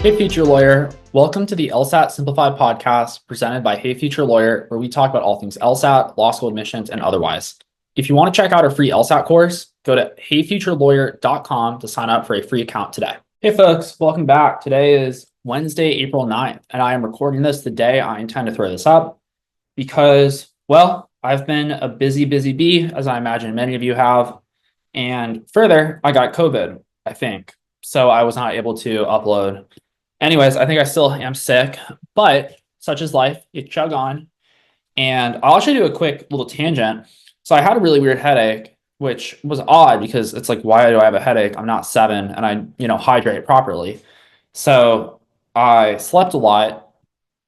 Hey, Future Lawyer. Welcome to the LSAT Simplified podcast presented by Hey Future Lawyer, where we talk about all things LSAT, law school admissions, and otherwise. If you want to check out our free LSAT course, go to heyfuturelawyer.com to sign up for a free account today. Hey, folks, welcome back. Today is Wednesday, April 9th, and I am recording this the day I intend to throw this up because, well, I've been a busy bee, as I imagine many of you have. And further, I got COVID, I think. So I was not able to upload. Anyways, I think I still am sick, but such is life. You chug on. And I'll actually do a quick little tangent. So I had a really weird headache, which was odd because it's like, why do I have a headache? I'm not 7 and I hydrate properly. So I slept a lot,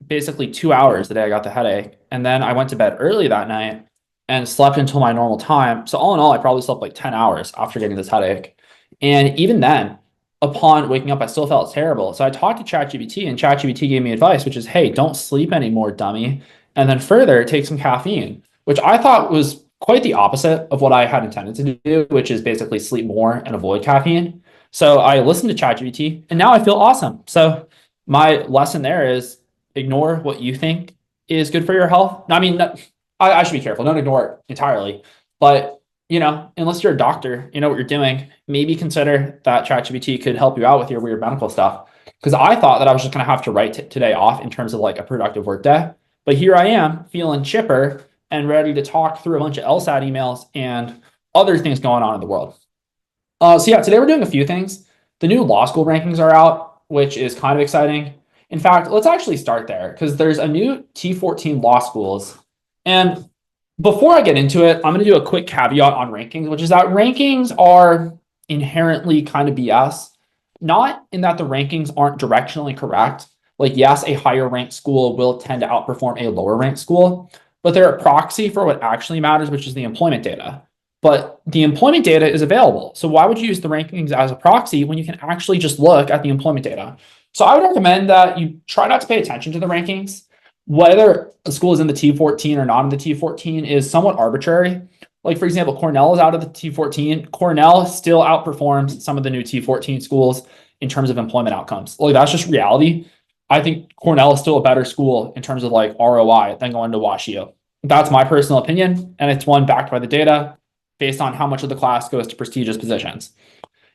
basically 2 hours the day I got the headache. And then I went to bed early that night and slept until my normal time. So all in all, I probably slept like 10 hours after getting this headache. And even then, upon waking up, I still felt terrible. So I talked to ChatGPT and ChatGPT gave me advice, which is, hey, don't sleep anymore, dummy. And then further, take some caffeine, which I thought was quite the opposite of what I had intended to do, which is basically sleep more and avoid caffeine. So I listened to ChatGPT and now I feel awesome. So my lesson there is ignore what you think is good for your health. Now, I mean, I should be careful. Don't ignore it entirely. But unless you're a doctor, you know what you're doing, maybe consider that ChatGPT could help you out with your weird medical stuff. Because I thought that I was just going to have to write today off in terms of like a productive work day. But here I am feeling chipper and ready to talk through a bunch of LSAT emails and other things going on in the world. Today we're doing a few things. The new law school rankings are out, which is kind of exciting. In fact, let's actually start there because there's a new T14 law schools. And before I get into it, I'm going to do a quick caveat on rankings, which is that rankings are inherently kind of BS, not in that the rankings aren't directionally correct. Like, yes, a higher ranked school will tend to outperform a lower ranked school, but they're a proxy for what actually matters, which is the employment data. But the employment data is available. So why would you use the rankings as a proxy when you can actually just look at the employment data? So I would recommend that you try not to pay attention to the rankings. Whether a school is in the T14 or not in the T14 is somewhat arbitrary. Like, for example, Cornell is out of the T14. Cornell still outperforms some of the new T14 schools in terms of employment outcomes. Like, that's just reality. I think Cornell is still a better school in terms of like ROI than going to WashU. That's my personal opinion, and it's one backed by the data based on how much of the class goes to prestigious positions.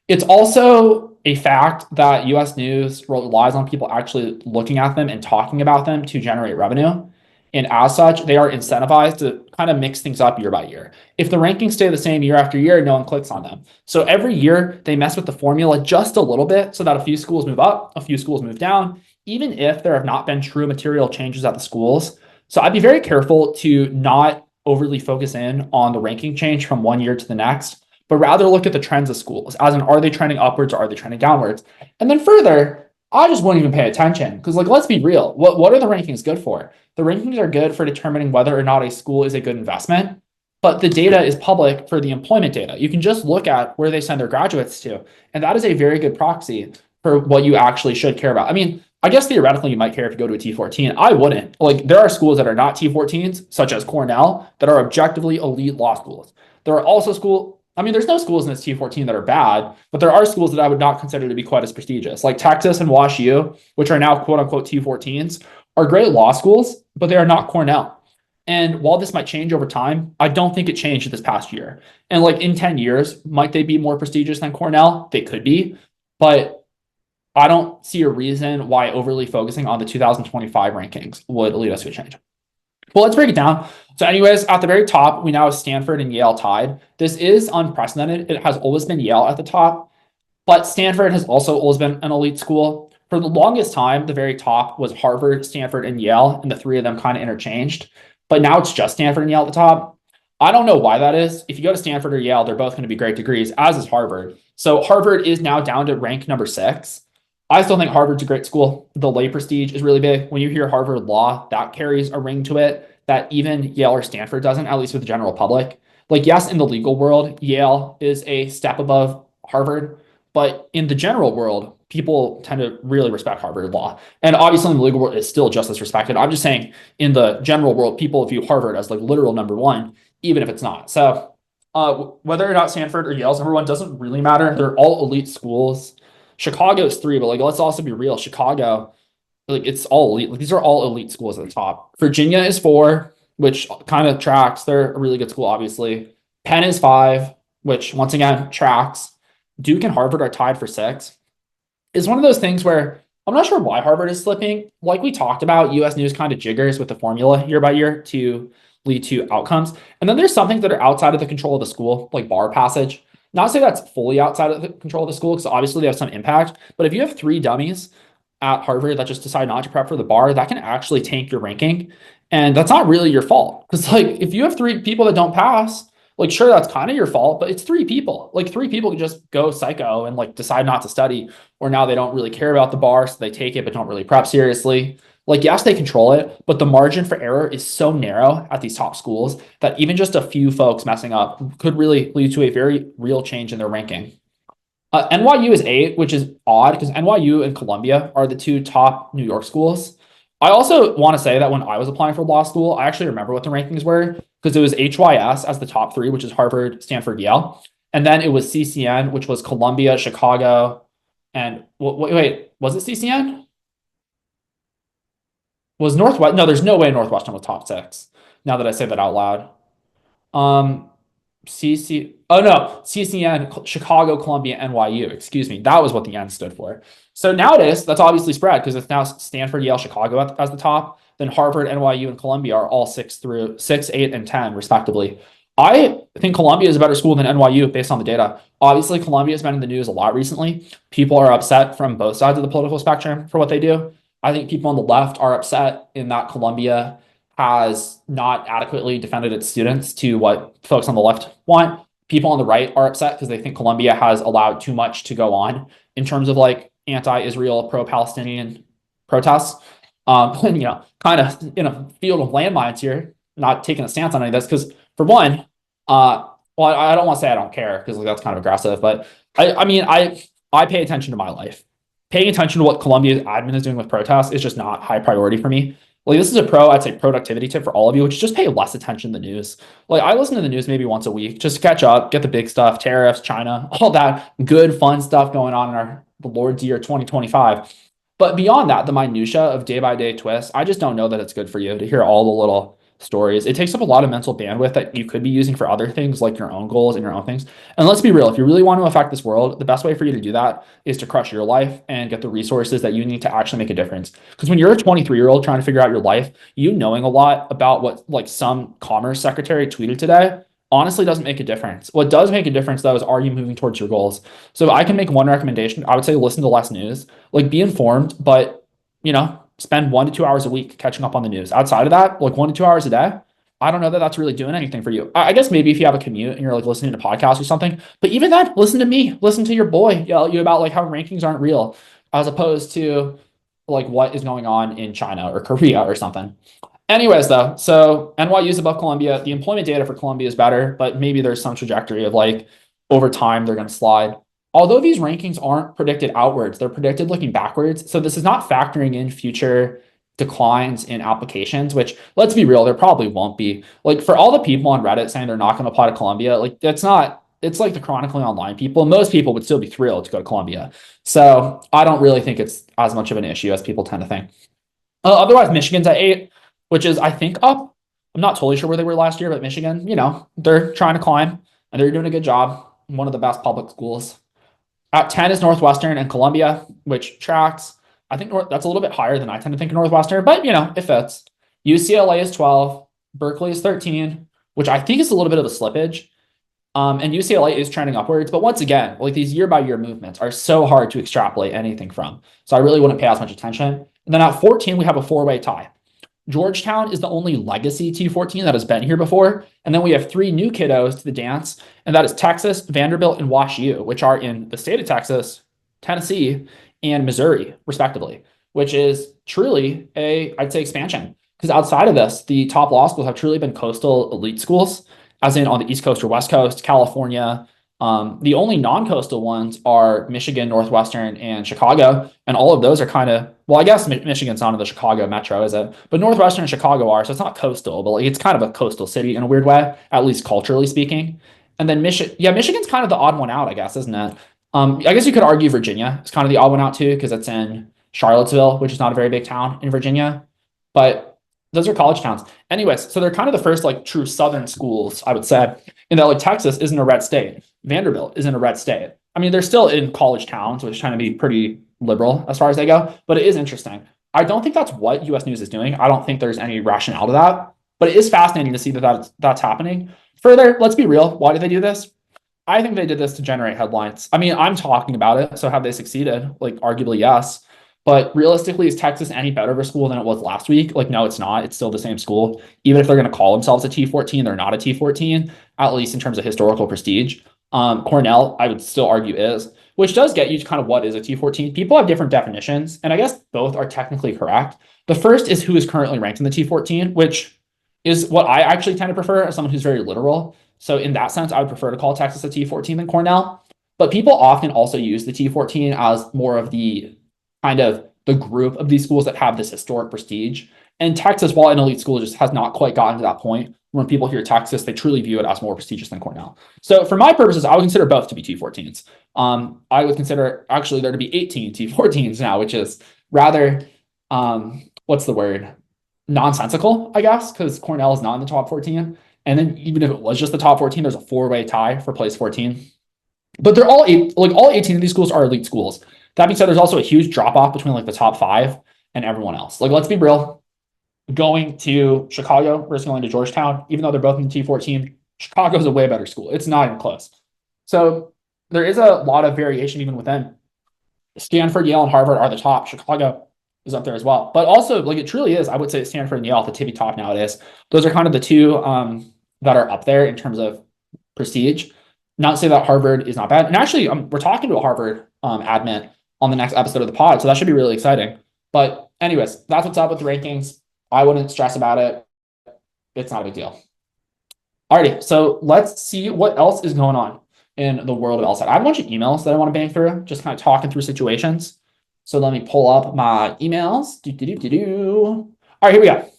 It's also a fact that US News relies on people actually looking at them and talking about them to generate revenue. And as such, they are incentivized to kind of mix things up year by year. If the rankings stay the same year after year, no one clicks on them. So every year they mess with the formula just a little bit so that a few schools move up, a few schools move down, even if there have not been true material changes at the schools. So I'd be very careful to not overly focus in on the ranking change from one year to the next, but rather look at the trends of schools, as in, are they trending upwards or are they trending downwards? And then further, I just wouldn't even pay attention because, like, let's be real. What are the rankings good for? The rankings are good for determining whether or not a school is a good investment, but the data is public for the employment data. You can just look at where they send their graduates to, and that is a very good proxy for what you actually should care about. I mean, I guess theoretically you might care if you go to a T14. I wouldn't. Like, there are schools that are not T14s, such as Cornell, that are objectively elite law schools. There are also there's no schools in this T14 that are bad, but there are schools that I would not consider to be quite as prestigious. Like Texas and WashU, which are now quote unquote T14s, are great law schools, but they are not Cornell. And while this might change over time, I don't think it changed this past year. And like in 10 years, might they be more prestigious than Cornell? They could be, but I don't see a reason why overly focusing on the 2025 rankings would lead us to a change. Well, let's break it down. So anyways, at the very top, we now have Stanford and Yale tied. This is unprecedented. It has always been Yale at the top, but Stanford has also always been an elite school. For the longest time, the very top was Harvard, Stanford, and Yale, and the three of them kind of interchanged. But now it's just Stanford and Yale at the top. I don't know why that is. If you go to Stanford or Yale, they're both going to be great degrees, as is Harvard. So Harvard is now down to rank number 6. I still think Harvard's a great school. The lay prestige is really big. When you hear Harvard law, that carries a ring to it that even Yale or Stanford doesn't, at least with the general public. Like, yes, in the legal world, Yale is a step above Harvard, but in the general world, people tend to really respect Harvard law. And obviously in the legal world, it's still just as respected. I'm just saying in the general world, people view Harvard as like literal number 1, even if it's not. So whether or not Stanford or Yale's number 1 doesn't really matter. They're all elite schools. Chicago's three, but like let's also be real. Chicago, like it's all elite. Like, these are all elite schools at the top. Virginia is four, which kind of tracks. They're a really good school, obviously. Penn is five, which once again tracks. Duke and Harvard are tied for six. It's one of those things where I'm not sure why Harvard is slipping. Like we talked about, US News kind of jiggers with the formula year by year to lead to outcomes. And then there's some things that are outside of the control of the school, like bar passage. Not to say that's fully outside of the control of the school, because obviously they have some impact. But if you have three dummies at Harvard that just decide not to prep for the bar, that can actually tank your ranking. And that's not really your fault. Because like if you have three people that don't pass, like sure, that's kind of your fault, but it's three people. Like three people can just go psycho and like decide not to study, or now they don't really care about the bar, so they take it but don't really prep seriously. Like yes, they control it, but the margin for error is so narrow at these top schools that even just a few folks messing up could really lead to a very real change in their ranking. NYU is eight, which is odd because NYU and Columbia are the two top New York schools. I also want to say that when I was applying for law school, I actually remember what the rankings were because it was HYS as the top three, which is Harvard, Stanford, Yale. And then it was CCN, which was Columbia, Chicago, and wait, was it CCN? Was Northwest? No, there's no way Northwestern was top six. Now that I say that out loud. Um, oh no, CCN, Chicago, Columbia, NYU. Excuse me. That was what the N stood for. So nowadays, that's obviously spread because it's now Stanford, Yale, Chicago as the top. Then Harvard, NYU, and Columbia are all six, 8, and 10, respectively. I think Columbia is a better school than NYU based on the data. Obviously, Columbia has been in the news a lot recently. People are upset from both sides of the political spectrum for what they do. I think people on the left are upset in that Columbia has not adequately defended its students to what folks on the left want. People on the right are upset because they think Columbia has allowed too much to go on in terms of like anti-Israel, pro-Palestinian protests. Kind of in a field of landmines here, not taking a stance on any of this because for one, well, I don't want to say I don't care because like, that's kind of aggressive, but I pay attention to my life. Paying attention to what Columbia's admin is doing with protests is just not high priority for me. Like this is I'd say productivity tip for all of you, which is just pay less attention to the news. Like I listen to the news maybe once a week, just to catch up, get the big stuff, tariffs, China, all that good, fun stuff going on in the Lord's year 2025. But beyond that, the minutia of day by day twists, I just don't know that it's good for you to hear all the little stories. It takes up a lot of mental bandwidth that you could be using for other things like your own goals and your own things. And let's be real, if you really want to affect this world, the best way for you to do that is to crush your life and get the resources that you need to actually make a difference. Because when you're a 23-year-old trying to figure out your life, you knowing a lot about what like some commerce secretary tweeted today honestly doesn't make a difference. What does make a difference though is are you moving towards your goals? So if I can make one recommendation, I would say listen to less news, like be informed, but spend 1 to 2 hours a week catching up on the news. Outside of that, like 1 to 2 hours a day, I don't know that that's really doing anything for you. I guess maybe if you have a commute and you're like listening to podcasts or something, but even then, listen to me, listen to your boy yell you about like how rankings aren't real, as opposed to like what is going on in China or Korea or something. Anyways, though, so NYU is above Columbia. The employment data for Columbia is better, but maybe there's some trajectory of like over time they're going to slide. Although these rankings aren't predicted outwards, they're predicted looking backwards. So this is not factoring in future declines in applications, which let's be real, there probably won't be. Like for all the people on Reddit saying they're not going to apply to Columbia, like that's not, it's like the chronically online people. Most people would still be thrilled to go to Columbia. So I don't really think it's as much of an issue as people tend to think. Otherwise, Michigan's at 8, which is, I think, up. I'm not totally sure where they were last year, but Michigan, they're trying to climb and they're doing a good job. One of the best public schools. At 10 is Northwestern and Columbia, which tracks. I think that's a little bit higher than I tend to think of Northwestern, but it fits. UCLA is 12, Berkeley is 13, which I think is a little bit of a slippage. And UCLA is trending upwards, but once again, like these year by year movements are so hard to extrapolate anything from. So I really wouldn't pay as much attention. And then at 14, we have a 4-way tie. Georgetown is the only legacy T14 that has been here before. And then we have 3 new kiddos to the dance, and that is Texas, Vanderbilt, and WashU, which are in the state of Texas, Tennessee, and Missouri, respectively, which is truly I'd say, expansion. Because outside of this, the top law schools have truly been coastal elite schools, as in on the East Coast or West Coast, California. The only non-coastal ones are Michigan, Northwestern, and Chicago. And all of those are kind of, well, I guess Michigan's not in the Chicago metro, is it? But Northwestern and Chicago are, so it's not coastal, but like it's kind of a coastal city in a weird way, at least culturally speaking. And then Michigan's kind of the odd one out, I guess, isn't it? I guess you could argue Virginia is kind of the odd one out too, because it's in Charlottesville, which is not a very big town in Virginia, but those are college towns. Anyways, so they're kind of the first like true Southern schools, I would say, in that like Texas isn't a red state. Vanderbilt isn't a red state. I mean, they're still in college towns, which tend to be pretty liberal as far as they go, but it is interesting. I don't think that's what US News is doing. I don't think there's any rationale to that, but it is fascinating to see that that's happening. Further, let's be real. Why do they do this? I think they did this to generate headlines. I mean, I'm talking about it. So have they succeeded? Like, arguably, yes. But realistically, is Texas any better of a school than it was last week? Like, no, it's not. It's still the same school. Even if they're going to call themselves a T14, they're not a T14, at least in terms of historical prestige. Cornell, I would still argue is, which does get you to kind of what is a T14. People have different definitions, and I guess both are technically correct. The first is who is currently ranked in the T14, which is what I actually tend to prefer as someone who's very literal. So in that sense, I would prefer to call Texas a T14 than Cornell. But people often also use the T14 as more of the kind of the group of these schools that have this historic prestige. And Texas, while an elite school, just has not quite gotten to that point. When people hear Texas, they truly view it as more prestigious than Cornell. So for my purposes, I would consider both to be T14s. I would consider actually there to be 18 T14s now, which is rather, what's the word? Nonsensical, I guess, because Cornell is not in the top 14. And then even if it was just the top 14, there's a four-way tie for place 14. But they're all all 18 of these schools are elite schools. That being said, there's also a huge drop-off between like the top 5 and everyone else. Like, let's be real. Going to Chicago versus going to Georgetown, even though they're both in the T14, Chicago is a way better school. It's not even close. So there is a lot of variation even within. Stanford, Yale, and Harvard are the top. Chicago is up there as well. But also, like, it truly is, I would say Stanford and Yale at the tippy top nowadays. Those are kind of the two that are up there in terms of prestige. Not to say that Harvard is not bad. And actually, we're talking to a Harvard admin on the next episode of the pod, so that should be really exciting. But anyways, that's what's up with the rankings. I wouldn't stress about it. It's not a big deal. Alrighty, so let's see what else is going on in the world of LSAT. I have a bunch of emails that I want to bang through, just kind of talking through situations. So let me pull up my emails. All right, here we go.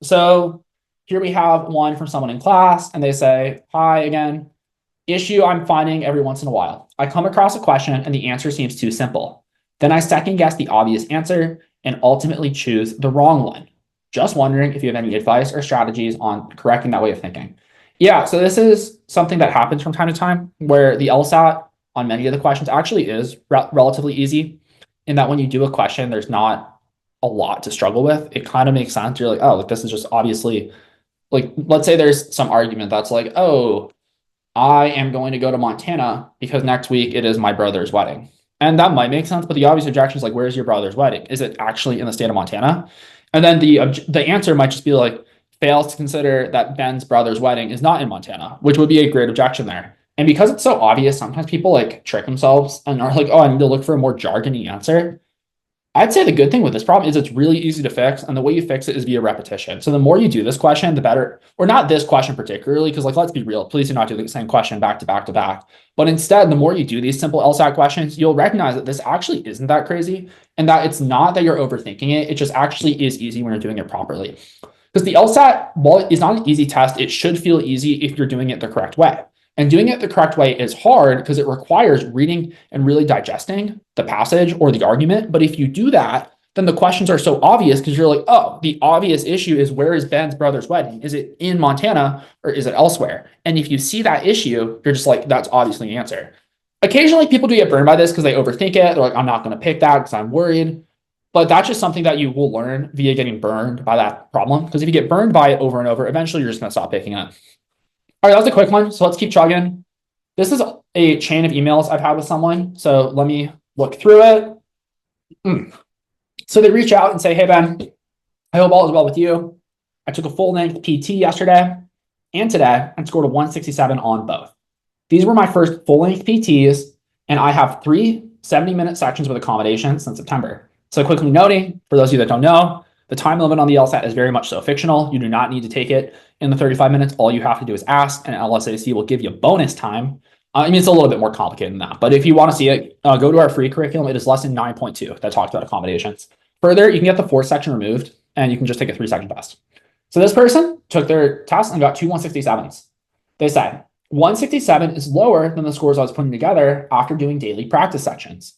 So here we have one from someone in class, and they say, hi again. Issue I'm finding every once in a while. I come across a question and the answer seems too simple. Then I second guess the obvious answer and ultimately choose the wrong one. Just wondering if you have any advice or strategies on correcting that way of thinking. Yeah, so this is something that happens from time to time where the LSAT on many of the questions actually is relatively easy in that when you do a question, there's not a lot to struggle with. It kind of makes sense. You're like, oh, like this is just obviously, like, let's say there's some argument that's like, oh, I am going to go to Montana because next week it is my brother's wedding. And that might make sense, but the obvious objection is like, where's your brother's wedding? Is it actually in the state of Montana? And then the answer might just be like, fails to consider that Ben's brother's wedding is not in Montana, which would be a great objection there. And because it's so obvious, sometimes people like trick themselves and are like, oh, I need to look for a more jargony answer. I'd say the good thing with this problem is it's really easy to fix, and the way you fix it is via repetition. So the more you do this question, the better, or not this question particularly, because like, let's be real, please do not do the same question back to back to back. But instead, the more you do these simple LSAT questions, you'll recognize that this actually isn't that crazy, and that it's not that you're overthinking it. It just actually is easy when you're doing it properly. Because the LSAT, while it's not an easy test, it should feel easy if you're doing it the correct way. And doing it the correct way is hard because it requires reading and really digesting the passage or the argument. But if you do that, then the questions are so obvious because you're like, oh, the obvious issue is where is Ben's brother's wedding? Is it in Montana or is it elsewhere? And if you see that issue, you're just like, that's obviously the answer. Occasionally people do get burned by this because they overthink it. They're like, I'm not going to pick that because I'm worried. But that's just something that you will learn via getting burned by that problem. Because if you get burned by it over and over, eventually you're just going to stop picking it. All right, that was a quick one. So let's keep chugging. This is a chain of emails I've had with someone. So let me look through it. So they reach out and say, hey, Ben, I hope all is well with you. I took a full-length PT yesterday and today and scored a 167 on both. These were my first full-length PTs, and I have 3 70-minute sections with accommodations since September. So quickly noting, for those of you that don't know, the time limit on the LSAT is very much so fictional. You do not need to take it in the 35 minutes. All you have to do is ask, and LSAC will give you bonus time. I mean, it's a little bit more complicated than that. But if you want to see it, go to our free curriculum. It is lesson 9.2 that talks about accommodations. Further, you can get the 4th section removed, and you can just take a 3-section test. So this person took their test and got 2 167s. They say, 167 is lower than the scores I was putting together after doing daily practice sections.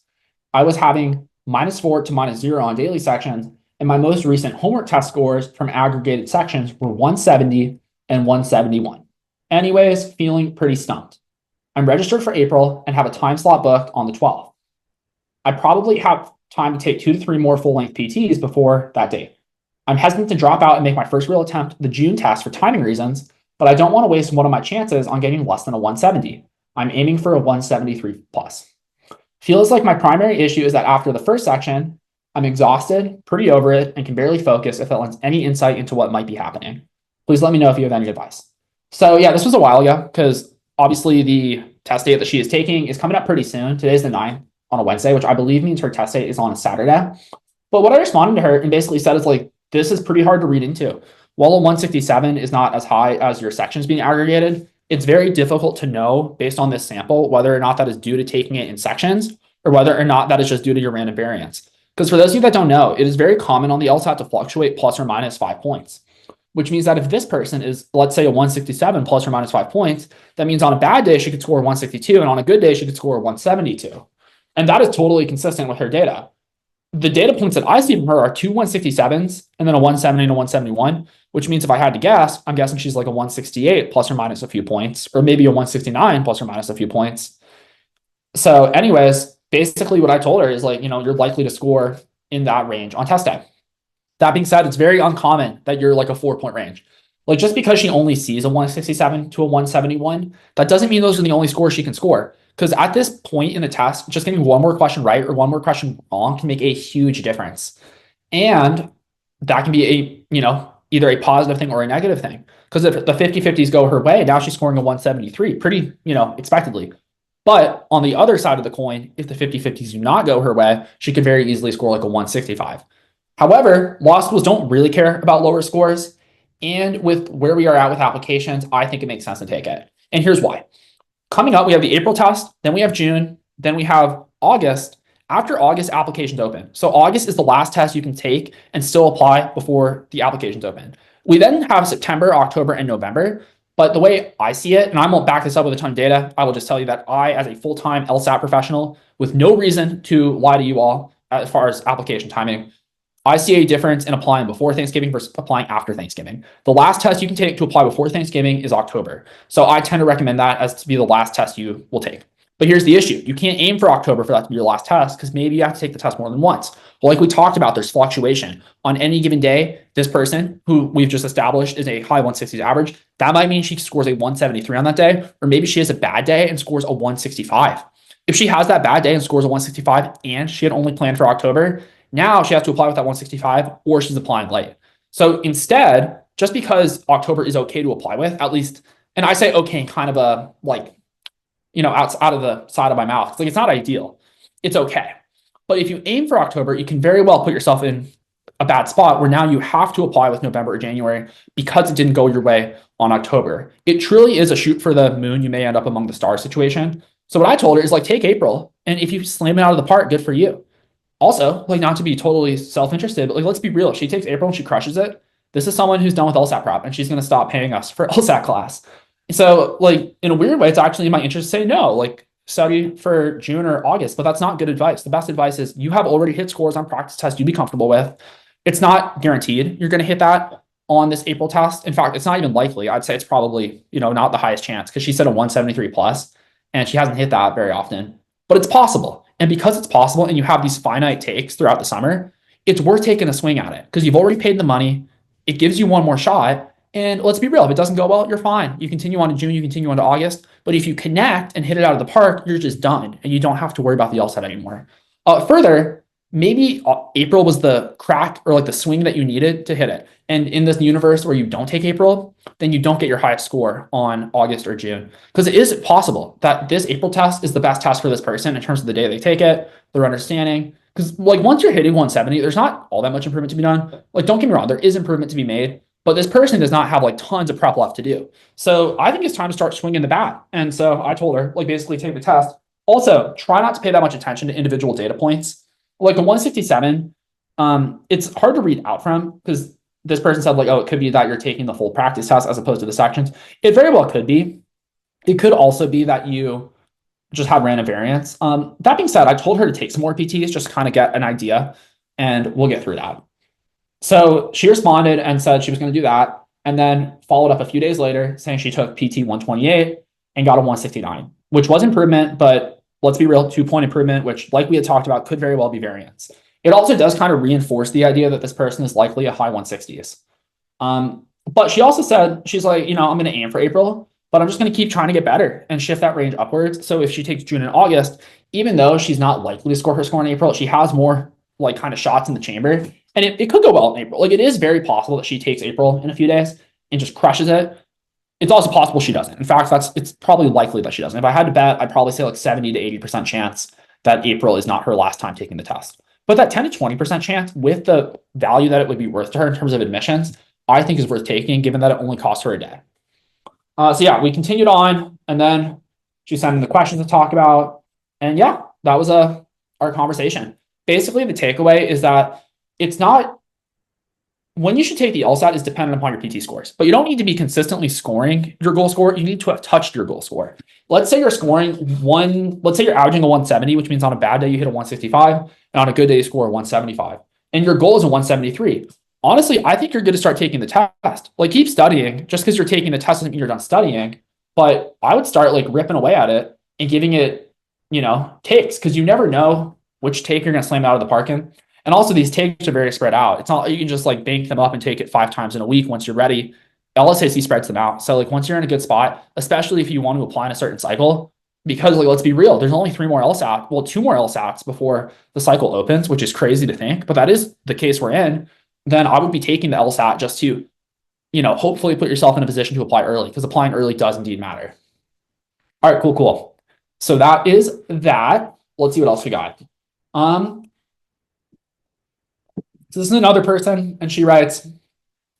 I was having -4 to -0 on daily sections, and my most recent homework test scores from aggregated sections were 170 and 171. Anyways, feeling pretty stumped. I'm registered for April and have a time slot booked on the 12th. I probably have time to take 2 to 3 more full-length PTs before that date. I'm hesitant to drop out and make my first real attempt at the June test for timing reasons, but I don't want to waste one of my chances on getting less than a 170. I'm aiming for a 173 plus. Feels like my primary issue is that after the first section, I'm exhausted, pretty over it, and can barely focus if it lends any insight into what might be happening. Please let me know if you have any advice. So yeah, this was a while ago because obviously the test date that she is taking is coming up pretty soon. Today's the 9th on a Wednesday, which I believe means her test date is on a Saturday. But what I responded to her and basically said is like, this is pretty hard to read into. While a 167 is not as high as your sections being aggregated, it's very difficult to know based on this sample whether or not that is due to taking it in sections or whether or not that is just due to your random variance. Because for those of you that don't know, it is very common on the LSAT to fluctuate plus or minus 5 points, which means that if this person is, let's say, a 167 plus or minus 5 points, that means on a bad day, she could score 162, and on a good day, she could score 172. And that is totally consistent with her data. The data points that I see from her are 2 167s and then a 170 and a 171, which means if I had to guess, I'm guessing she's like a 168 plus or minus a few points, or maybe a 169 plus or minus a few points. So anyways, basically what I told her is like, you're likely to score in that range on test day. That being said, it's very uncommon that you're like a 4-point range. Like just because she only sees a 167 to a 171, that doesn't mean those are the only scores she can score. Because at this point in the test, just getting one more question right or one more question wrong can make a huge difference. And that can be either a positive thing or a negative thing. Because if the 50-50s go her way, now she's scoring a 173 pretty, expectedly. But on the other side of the coin, if the 50-50s do not go her way, she could very easily score like a 165. However, law schools don't really care about lower scores. And with where we are at with applications, I think it makes sense to take it. And here's why. Coming up, we have the April test, then we have June, then we have August. After August, applications open. So August is the last test you can take and still apply before the applications open. We then have September, October, and November. But the way I see it, and I won't back this up with a ton of data, I will just tell you that I, as a full-time LSAT professional, with no reason to lie to you all as far as application timing, I see a difference in applying before Thanksgiving versus applying after Thanksgiving. The last test you can take to apply before Thanksgiving is October. So I tend to recommend that as to be the last test you will take. But here's the issue. You can't aim for October for that to be your last test because maybe you have to take the test more than once. Well, like we talked about, there's fluctuation. On any given day, this person who we've just established is a high 160s average. That might mean she scores a 173 on that day, or maybe she has a bad day and scores a 165. If she has that bad day and scores a 165 and she had only planned for October, now she has to apply with that 165 or she's applying late. So instead, just because October is okay to apply with, at least, and I say okay, kind of a like, out of the side of my mouth. It's like, it's not ideal. It's okay. But if you aim for October, you can very well put yourself in a bad spot where now you have to apply with November or January because it didn't go your way on October. It truly is a shoot for the moon. You may end up among the stars situation. So what I told her is like, take April. And if you slam it out of the park, good for you. Also, like, not to be totally self-interested, but like, let's be real. If she takes April and she crushes it, this is someone who's done with LSAT prep and she's going to stop paying us for LSAT class. So like, in a weird way, it's actually in my interest to say no, like study for June or August, but that's not good advice. The best advice is you have already hit scores on practice tests you'd be comfortable with. It's not guaranteed you're going to hit that on this April test. In fact, it's not even likely. I'd say it's probably, not the highest chance because she said a 173 plus and she hasn't hit that very often, but it's possible. And because it's possible and you have these finite takes throughout the summer, it's worth taking a swing at it because you've already paid the money. It gives you one more shot. And let's be real, if it doesn't go well, you're fine. You continue on to June, you continue on to August. But if you connect and hit it out of the park, you're just done and you don't have to worry about the LSAT anymore. Further, maybe April was the crack or like the swing that you needed to hit it. And in this universe where you don't take April, then you don't get your highest score on August or June. Because it is possible that this April test is the best test for this person in terms of the day they take it, their understanding. Because like once you're hitting 170, there's not all that much improvement to be done. Like, don't get me wrong, there is improvement to be made. But this person does not have like tons of prep left to do. So I think it's time to start swinging the bat. And so I told her, like, basically take the test. Also, try not to pay that much attention to individual data points. Like a 167, it's hard to read out from because this person said like, oh, it could be that you're taking the full practice test as opposed to the sections. It very well could be. It could also be that you just had random variance. That being said, I told her to take some more PTs just to kind of get an idea, and we'll get through that. So she responded and said she was going to do that, and then followed up a few days later saying she took PT 128 and got a 169, which was improvement, but let's be real, 2-point improvement, which, like we had talked about, could very well be variance. It also does kind of reinforce the idea that this person is likely a high 160s. But she also said, she's like, I'm going to aim for April, but I'm just going to keep trying to get better and shift that range upwards. So if she takes June and August, even though she's not likely to score her score in April, she has more like kind of shots in the chamber. And it could go well in April. Like, it is very possible that she takes April in a few days and just crushes it. It's also possible she doesn't. In fact, it's probably likely that she doesn't. If I had to bet, I'd probably say like 70 to 80% chance that April is not her last time taking the test. But that 10 to 20% chance, with the value that it would be worth to her in terms of admissions, I think is worth taking, given that it only costs her a day. So yeah, we continued on, and then she sent in the questions to talk about. And yeah, that was our conversation. Basically, the takeaway is that it's not, when you should take the LSAT is dependent upon your PT scores, but you don't need to be consistently scoring your goal score. You need to have touched your goal score. Let's say you're scoring let's say you're averaging a 170, which means on a bad day you hit a 165, and on a good day you score a 175, and your goal is a 173. Honestly, I think you're good to start taking the test. Like, keep studying. Just because you're taking the test doesn't mean you're done studying, but I would start like ripping away at it and giving it, takes, because you never know which take you're going to slam out of the park in. And also, these takes are very spread out. It's not like you can just like bank them up and take it 5 times in a week once you're ready. LSAC spreads them out. So like, once you're in a good spot, especially if you want to apply in a certain cycle, because like, let's be real, there's only 2 more LSATs before the cycle opens, which is crazy to think, but that is the case we're in. Then I would be taking the LSAT just to, hopefully put yourself in a position to apply early, because applying early does indeed matter. All right, cool. So that is that. Let's see what else we got. So this is another person, and she writes,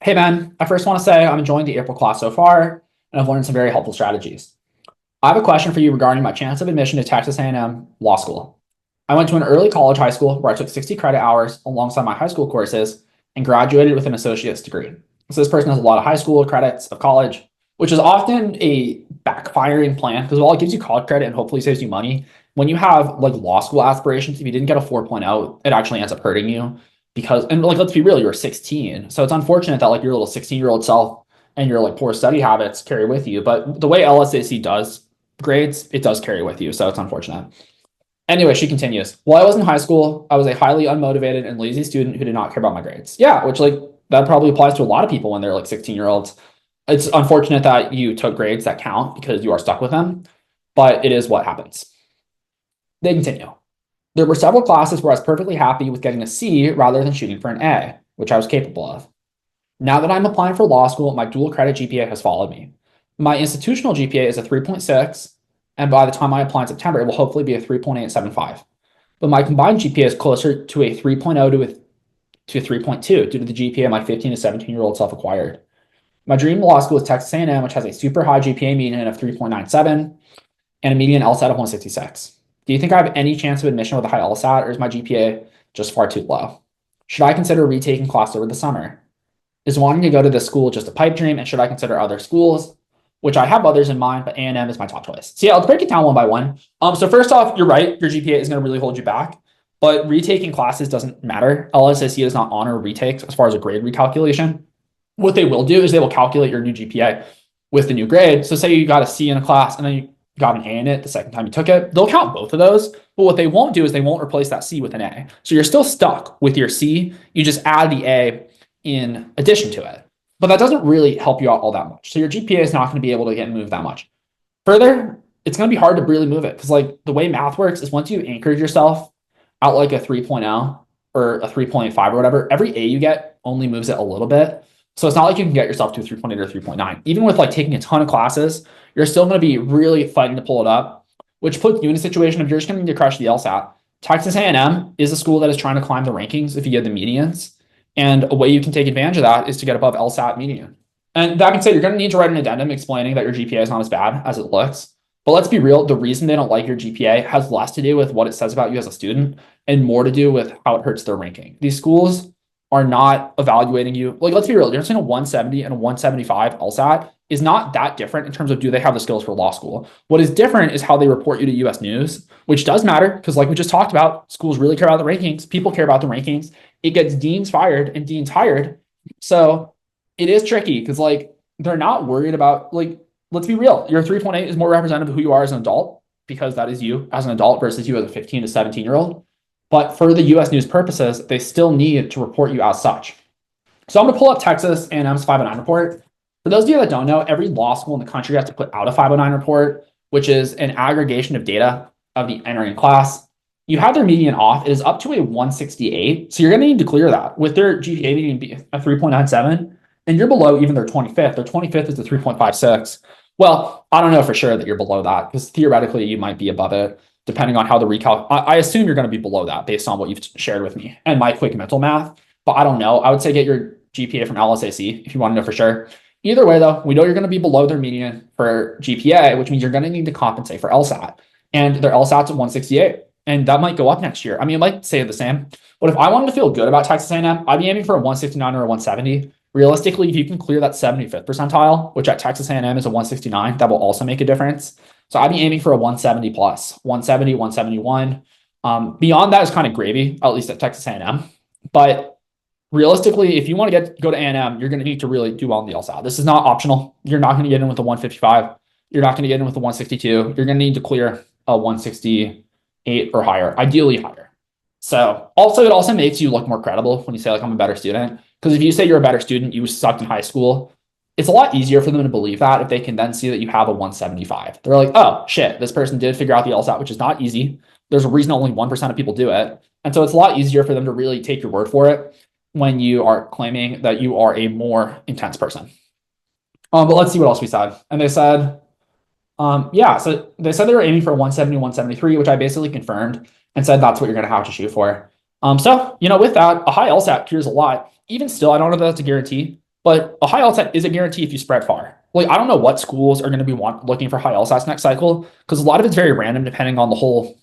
"Hey man, I first want to say I'm enjoying the April class so far, and I've learned some very helpful strategies. I have a question for you regarding my chance of admission to Texas A&M Law School. I went to an early college high school where I took 60 credit hours alongside my high school courses and graduated with an associate's degree. So this person has a lot of high school credits of college, which is often a backfiring plan, because while it gives you college credit and hopefully saves you money, when you have like law school aspirations, if you didn't get a 4.0, it actually ends up hurting you. Because, and like, let's be real, you're 16. So it's unfortunate that like your little 16-year-old self and your like poor study habits carry with you. But the way LSAC does grades, it does carry with you. So it's unfortunate. Anyway, she continues, while I was in high school, I was a highly unmotivated and lazy student who did not care about my grades. Yeah, which like that probably applies to a lot of people when they're like 16-year-olds. It's unfortunate that you took grades that count because you are stuck with them, but it is what happens. They continue. There were several classes where I was perfectly happy with getting a C rather than shooting for an A, which I was capable of. Now that I'm applying for law school, my dual credit GPA has followed me. My institutional GPA is a 3.6, and by the time I apply in September, it will hopefully be a 3.875. But my combined GPA is closer to a 3.0 to a 3.2 due to the GPA my 15 to 17-year-old self-acquired. My dream law school is Texas A&M, which has a super high GPA median of 3.97 and a median LSAT of 166. Do you think I have any chance of admission with a high LSAT, or is my GPA just far too low? Should I consider retaking class over the summer? Is wanting to go to this school just a pipe dream, and should I consider other schools? Which I have others in mind, but A&M is my top choice. So yeah, let's break it down one by one. So first off, you're right. Your GPA is going to really hold you back, but retaking classes doesn't matter. LSAC does not honor retakes as far as a grade recalculation. What they will do is they will calculate your new GPA with the new grade. So say you got a C in a class and then you got an A in it the second time you took it, they'll count both of those. But what they won't do is they won't replace that C with an A. So you're still stuck with your C. You just add the A in addition to it. But that doesn't really help you out all that much. So your GPA is not going to be able to get moved that much. Further, it's going to be hard to really move it, because like the way math works is once you anchored yourself out like a 3.0 or a 3.5 or whatever, every A you get only moves it a little bit. So it's not like you can get yourself to a 3.8 or 3.9. Even with like taking a ton of classes, you're still going to be really fighting to pull it up, which puts you in a situation of you're just going to need to crush the LSAT. Texas A&M is a school that is trying to climb the rankings if you get the medians. And a way you can take advantage of that is to get above LSAT median. And that being said, you're going to need to write an addendum explaining that your GPA is not as bad as it looks. But let's be real, the reason they don't like your GPA has less to do with what it says about you as a student and more to do with how it hurts their ranking. These schools are not evaluating you. Like, let's be real, you're saying a 170 and a 175 LSAT is not that different in terms of do they have the skills for law school. What is different is how they report you to US News, which does matter because, like we just talked about, schools really care about the rankings. People care about the rankings. It gets deans fired and deans hired. So it is tricky because, like, they're not worried about, like, let's be real. Your 3.8 is more representative of who you are as an adult because that is you as an adult versus you as a 15 to 17-year-old. But for the US News purposes, they still need to report you as such. So I'm going to pull up Texas A&M's 509 report. For those of you that don't know, every law school in the country has to put out a 509 report, which is an aggregation of data of the entering class. You have their median off. It is up to a 168. So you're going to need to clear that with their GPA being a 3.97, and you're below even their 25th. Their 25th is a 3.56. Well, I don't know for sure that you're below that because theoretically you might be above it, depending on how the recalc. I assume you're going to be below that based on what you've shared with me and my quick mental math, but I don't know. I would say get your GPA from LSAC if you want to know for sure. Either way, though, we know you're going to be below their median for GPA, which means you're going to need to compensate for LSAT. And their LSAT's at 168, and that might go up next year. I mean, it might stay the same. But if I wanted to feel good about Texas A&M, I'd be aiming for a 169 or a 170. Realistically, if you can clear that 75th percentile, which at Texas A&M is a 169, that will also make a difference. So I'd be aiming for a 170 plus, 170, 171. Beyond that is kind of gravy, at least at Texas A&M. But realistically, if you want to go to A&M, you're going to need to really do well in the LSAT. This is not optional. You're not going to get in with a 155. You're not going to get in with a 162. You're going to need to clear a 168 or higher, ideally higher. So also, it also makes you look more credible when you say, like, I'm a better student. Because if you say you're a better student, you sucked in high school, it's a lot easier for them to believe that if they can then see that you have a 175. They're like, oh, shit, this person did figure out the LSAT, which is not easy. There's a reason only 1% of people do it. And so it's a lot easier for them to really take your word for it when you are claiming that you are a more intense person. But let's see what else we said. And they said, so they said they were aiming for a 170, 173, which I basically confirmed and said that's what you're going to have to shoot for. So, with that, a high LSAT cures a lot. Even still, I don't know if that's a guarantee, but a high LSAT is a guarantee if you spread far. Like, I don't know what schools are going to be looking for high LSATs next cycle because a lot of it's very random depending on the whole,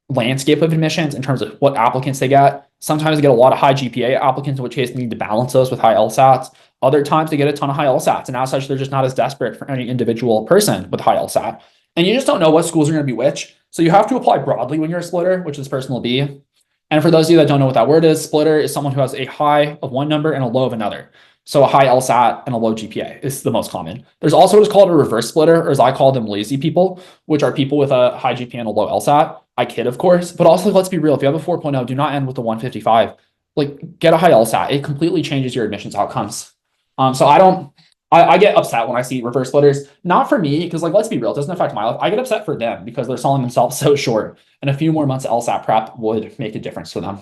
landscape of admissions in terms of what applicants they get. Sometimes they get a lot of high GPA applicants, in which case they need to balance those with high LSATs. Other times they get a ton of high LSATs, and as such, they're just not as desperate for any individual person with high LSAT. And you just don't know what schools are going to be which. So you have to apply broadly when you're a splitter, which this person will be. And for those of you that don't know what that word is, splitter is someone who has a high of one number and a low of another. So a high LSAT and a low GPA is the most common. There's also what is called a reverse splitter, or as I call them, lazy people, which are people with a high GPA and a low LSAT. I kid, of course, but also let's be real. If you have a 4.0, do not end with a 155. Like, get a high LSAT. It completely changes your admissions outcomes. So I get upset when I see reverse splitters. Not for me, because, like, let's be real, it doesn't affect my life. I get upset for them because they're selling themselves so short, and a few more months of LSAT prep would make a difference to them.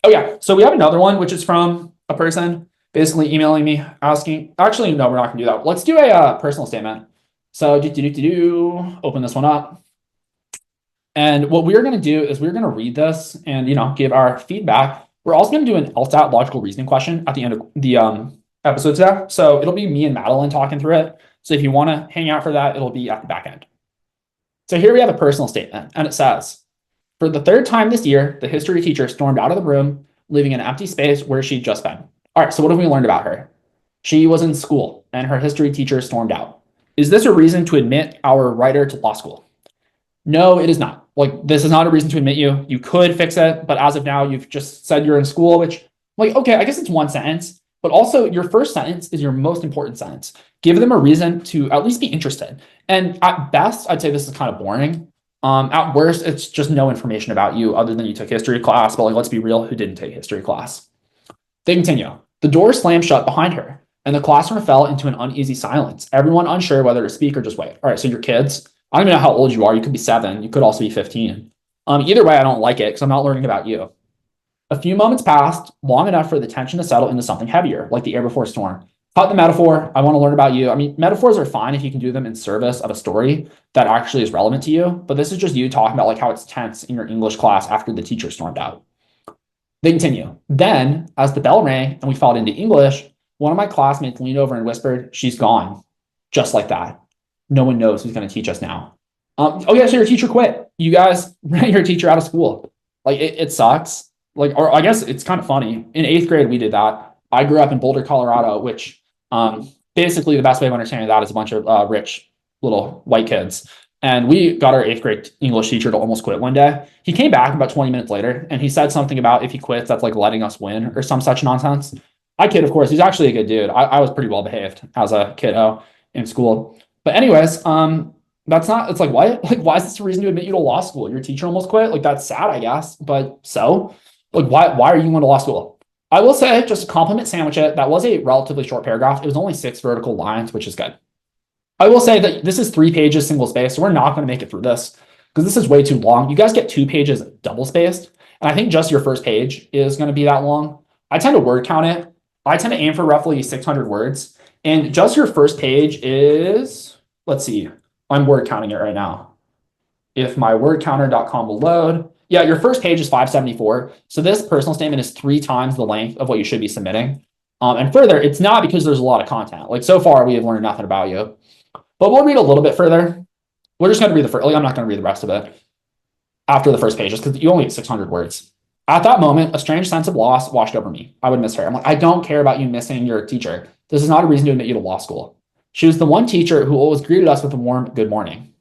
Oh yeah, so we have another one, which is from a person basically emailing me asking, actually, no, we're not gonna do that. Let's do a personal statement. So open this one up. And what we're gonna do is we're gonna read this and, give our feedback. We're also gonna do an LSAT logical reasoning question at the end of the episode today. So it'll be me and Madeline talking through it. So if you wanna hang out for that, it'll be at the back end. So here we have a personal statement, and it says, for the third time this year, the history teacher stormed out of the room, leaving an empty space where she'd just been. All right, so what have we learned about her? She was in school, and her history teacher stormed out. Is this a reason to admit our writer to law school? No, it is not. Like, this is not a reason to admit you. You could fix it, but as of now, you've just said you're in school, which, like, okay, I guess it's one sentence, but also your first sentence is your most important sentence. Give them a reason to at least be interested. And at best, I'd say this is kind of boring. At worst, it's just no information about you other than you took history class, but, like, let's be real, who didn't take history class? They continue. The door slammed shut behind her, and the classroom fell into an uneasy silence, everyone unsure whether to speak or just wait. All right, so your kids, I don't even know how old you are. You could be 7. You could also be 15. Either way, I don't like it because I'm not learning about you. A few moments passed, long enough for the tension to settle into something heavier, like the air before a storm. Cut the metaphor. I want to learn about you. I mean, metaphors are fine if you can do them in service of a story that actually is relevant to you. But this is just you talking about, like, how it's tense in your English class after the teacher stormed out. They continue. Then, as the bell rang and we followed into English, one of my classmates leaned over and whispered, "She's gone." Just like that. No one knows who's going to teach us now. Oh yeah, so your teacher quit. You guys ran your teacher out of school. Like, it sucks. Like, or I guess it's kind of funny. In 8th grade, we did that. I grew up in Boulder, Colorado, which Basically, the best way of understanding that is a bunch of rich little white kids. And we got our 8th grade English teacher to almost quit one day. He came back about 20 minutes later and he said something about if he quits, that's like letting us win or some such nonsense. I kid, of course. He's actually a good dude. I was pretty well behaved as a kiddo in school. But anyways, that's not, it's like, what? Like, why is this a reason to admit you to law school? Your teacher almost quit? Like, that's sad, I guess. But so, like, why are you going to law school? I will say, just compliment sandwich it. That was a relatively short paragraph. It was only 6 vertical lines, which is good. I will say that this is 3 pages single spaced, so we're not going to make it through this because this is way too long. You guys get 2 pages double spaced, and I think just your first page is going to be that long. I tend to word count it. I tend to aim for roughly 600 words, and just your first page is, let's see, I'm word counting it right now. If my wordcounter.com will load, yeah, your first page is 574. So this personal statement is 3 times the length of what you should be submitting. And further, it's not because there's a lot of content. Like so far, we have learned nothing about you. But we'll read a little bit further. We're just going to read the first, like, I'm not going to read the rest of it after the first page, just because you only get 600 words. At that moment, a strange sense of loss washed over me. I would miss her. I'm like, I don't care about you missing your teacher. This is not a reason to admit you to law school. She was the one teacher who always greeted us with a warm good morning. I'm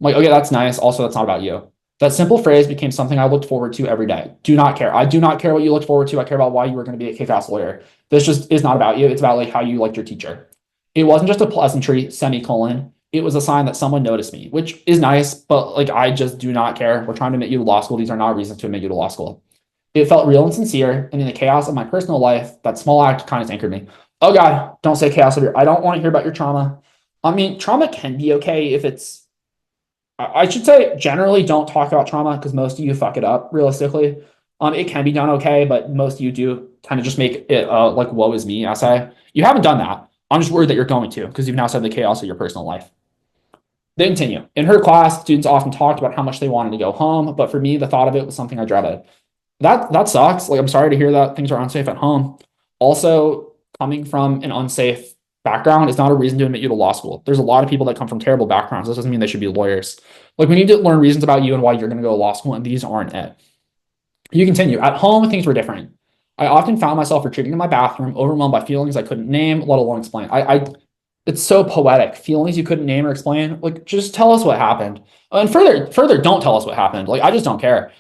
like, okay, that's nice. Also, that's not about you. That simple phrase became something I looked forward to every day. Do not care. I do not care what you looked forward to. I care about why you were going to be a kick-ass lawyer. This just is not about you. It's about like how you liked your teacher. It wasn't just a pleasantry, semicolon. It was a sign that someone noticed me, which is nice, but like I just do not care. We're trying to admit you to law school. These are not reasons to admit you to law school. It felt real and sincere, and in the chaos of my personal life, that small act kind of anchored me. Oh God, don't say chaos of your. I don't want to hear about your trauma. I mean, trauma can be okay if it's. I should say generally don't talk about trauma because most of you fuck it up realistically. It can be done okay, but most of you do kind of just make it like woe is me essay. You haven't done that. I'm just worried that you're going to because you've now said the chaos of your personal life. They continue. In her class, students often talked about how much they wanted to go home, but for me, the thought of it was something I dreaded. That sucks. Like, I'm sorry to hear that things are unsafe at home. Also, coming from an unsafe background is not a reason to admit you to law school. There's a lot of people that come from terrible backgrounds. This doesn't mean they should be lawyers. Like, we need to learn reasons about you and why you're going to go to law school, and these aren't it. You continue. At home, things were different. I often found myself retreating to my bathroom, overwhelmed by feelings I couldn't name, let alone explain. It's so poetic. Feelings you couldn't name or explain. Like, just tell us what happened. And further, don't tell us what happened. Like, I just don't care.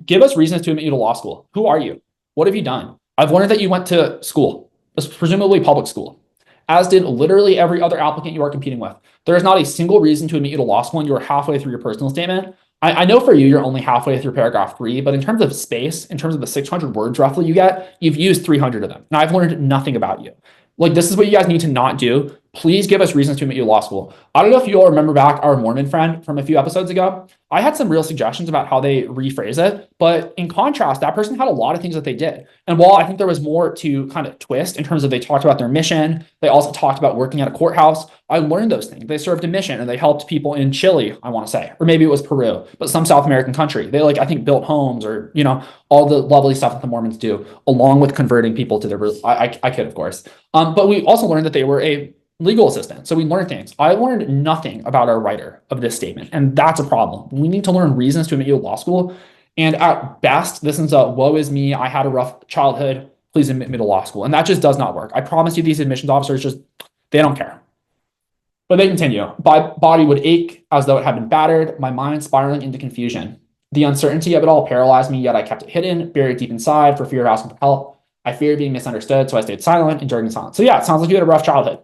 Give us reasons to admit you to law school. Who are you? What have you done? I've learned that you went to school, presumably public school, as did literally every other applicant you are competing with. There is not a single reason to admit you to law school, and you are halfway through your personal statement. I know for you, you're only halfway through paragraph 3, but in terms of space, in terms of the 600 words roughly you get, you've used 300 of them. And I've learned nothing about you. Like, this is what you guys need to not do. Please give us reasons to admit you to law school. I don't know if you all remember back our Mormon friend from a few episodes ago. I had some real suggestions about how they rephrase it, but in contrast, that person had a lot of things that they did. And while I think there was more to kind of twist in terms of they talked about their mission, they also talked about working at a courthouse. I learned those things. They served a mission and they helped people in Chile, I want to say, or maybe it was Peru, but some South American country. They I think built homes or, all the lovely stuff that the Mormons do, along with converting people to their, I kid, of course. But we also learned that they were a legal assistant. So we learned things. I learned nothing about our writer of this statement, and that's a problem. We need to learn reasons to admit you to law school. And at best, this is a woe is me. I had a rough childhood. Please admit me to law school. And that just does not work. I promise you, these admissions officers they don't care. But they continue. My body would ache as though it had been battered, my mind spiraling into confusion. The uncertainty of it all paralyzed me, yet I kept it hidden, buried deep inside for fear of asking for help. I feared being misunderstood, so I stayed silent, enduring in silence. So yeah, it sounds like you had a rough childhood.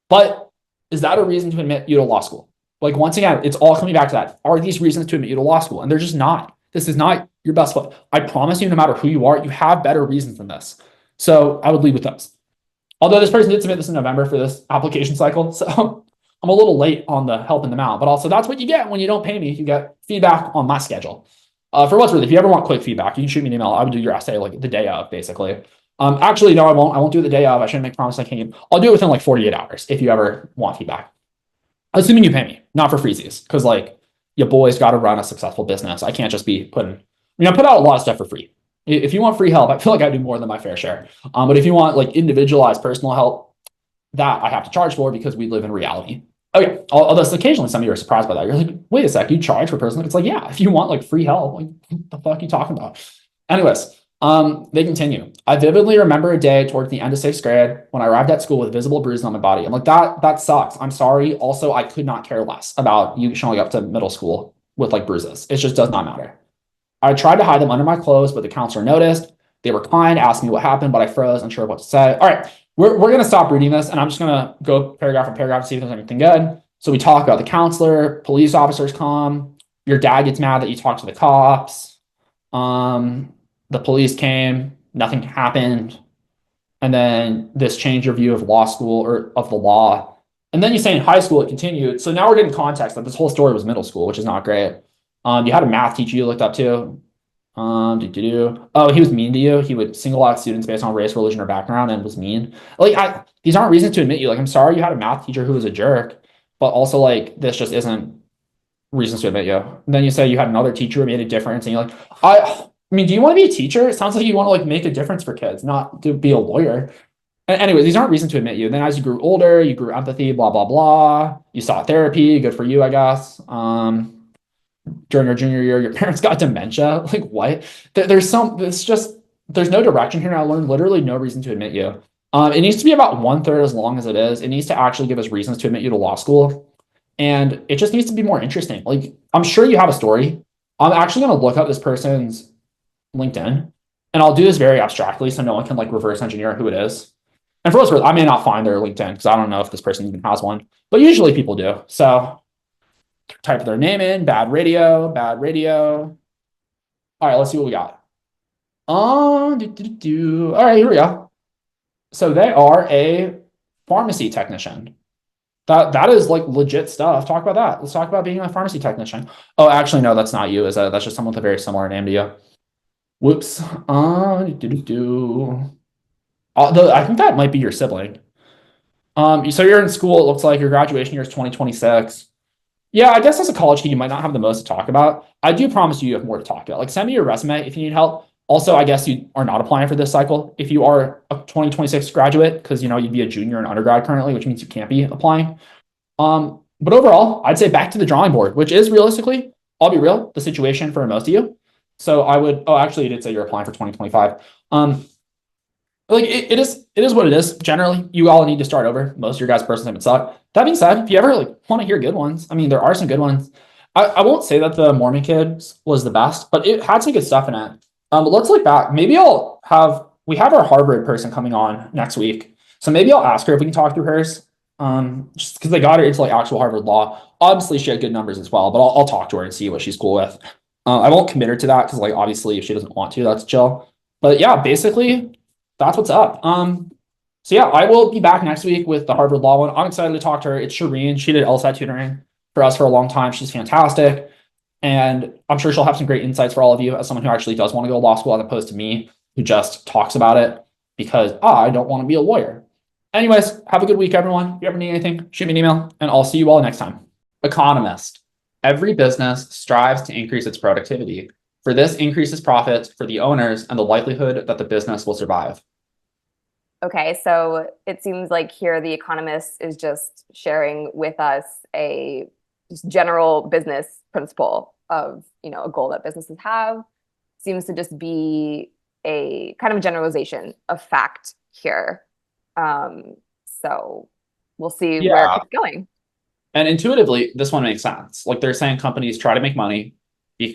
But is that a reason to admit you to law school? Like, once again, it's all coming back to that. Are these reasons to admit you to law school? And they're just not. This is not your best foot. I promise you, no matter who you are, you have better reasons than this. So I would lead with those. Although this person did submit this in November for this application cycle, so I'm a little late on the helping them out. But also, that's what you get when you don't pay me. You get feedback on my schedule. For what's worth, if you ever want quick feedback, you can shoot me an email. I would do your essay like the day of, basically. Actually, no, I won't. I won't do it the day of. I shouldn't make promises I can't. I'll do it within like 48 hours if you ever want feedback. Assuming you pay me, not for freezies, because like your boys got to run a successful business. I can't just be I put out a lot of stuff for free. If you want free help, I feel like I do more than my fair share. But if you want like individualized personal help, that I have to charge for because we live in reality. Okay, although occasionally some of you are surprised by that. You're like, wait a sec, you charge for personal? It's like, yeah, if you want like free help, like what the fuck are you talking about? Anyways. They continue. I vividly remember a day towards the end of sixth grade when I arrived at school with visible bruises on my body. I'm like, that sucks. I'm sorry. Also, I could not care less about you showing up to middle school with like bruises. It just does not matter. I tried to hide them under my clothes, but the counselor noticed. They were kind, asked me what happened, but I froze, unsure what to say. All right, we're gonna stop reading this, and I'm just gonna go paragraph for paragraph to see if there's anything good. So we talk about the counselor, police officers come, your dad gets mad that you talked to the cops. Um, the police came, nothing happened, and then this change your view of law school or of the law. And then you say in high school it continued. So now we're getting context that this whole story was middle school, which is not great. You had a math teacher you looked up to. Oh, he was mean to you. He would single out students based on race, religion, or background, and was mean. Like, these aren't reasons to admit you. Like, I'm sorry you had a math teacher who was a jerk, but also like this just isn't reasons to admit you. And then you say you had another teacher who made a difference, and you're like, I mean, do you want to be a teacher? It sounds like you want to like make a difference for kids, not to be a lawyer. Anyway, these aren't reasons to admit you. Then as you grew older, you grew empathy, blah, blah, blah. You sought therapy, good for you, I guess. During your junior year, your parents got dementia. Like what? There's no direction here. And I learned literally no reason to admit you. It needs to be about 1/3 as long as it is. It needs to actually give us reasons to admit you to law school. And it just needs to be more interesting. Like, I'm sure you have a story. I'm actually going to look up this person's LinkedIn, and I'll do this very abstractly so no one can like reverse engineer who it is. And for what's worth, I may not find their LinkedIn because I don't know if this person even has one, but usually people do. So type their name in, bad radio, bad radio. All right, let's see what we got. All right, here we go. So they are a pharmacy technician. That is like legit stuff. Talk about that. Let's talk about being a pharmacy technician. Oh, actually, no, that's not you. That's just someone with a very similar name to you. Whoops. I think that might be your sibling. So you're in school. It looks like your graduation year is 2026. Yeah, I guess as a college kid, you might not have the most to talk about. I do promise you have more to talk about. Like, send me your resume if you need help. Also, I guess you are not applying for this cycle if you are a 2026 graduate, because you'd be a junior in undergrad currently, which means you can't be applying. But overall, I'd say back to the drawing board, which is realistically, I'll be real, the situation for most of you. So I would, oh, actually, you did say you're applying for 2025. Like it is what it is. Generally, you all need to start over. Most of your guys' personal statements suck. That being said, if you ever like want to hear good ones, I mean, there are some good ones. I won't say that the Mormon Kids was the best, but it had some good stuff in it. Let's look back. Maybe we have our Harvard person coming on next week. So maybe I'll ask her if we can talk through hers. Just because they got her into like actual Harvard law. Obviously, she had good numbers as well, but I'll talk to her and see what she's cool with. I won't commit her to that because like obviously if she doesn't want to, that's chill. But yeah, basically that's what's up. So yeah, I will be back next week with the Harvard Law one. I'm excited to talk to her. It's Shireen. She did LSAT tutoring for us for a long time. She's fantastic. And I'm sure she'll have some great insights for all of you as someone who actually does want to go to law school, as opposed to me who just talks about it because I don't want to be a lawyer. Anyways, have a good week, everyone. If you ever need anything, shoot me an email, and I'll see you all next time. Economist. Every business strives to increase its productivity. For this increases profits for the owners and the likelihood that the business will survive. Okay, so it seems like here the economist is just sharing with us a just general business principle of, a goal that businesses have. Seems to just be a kind of a generalization of fact here. So we'll see where it keeps going. And intuitively, this one makes sense. Like they're saying companies try to make money.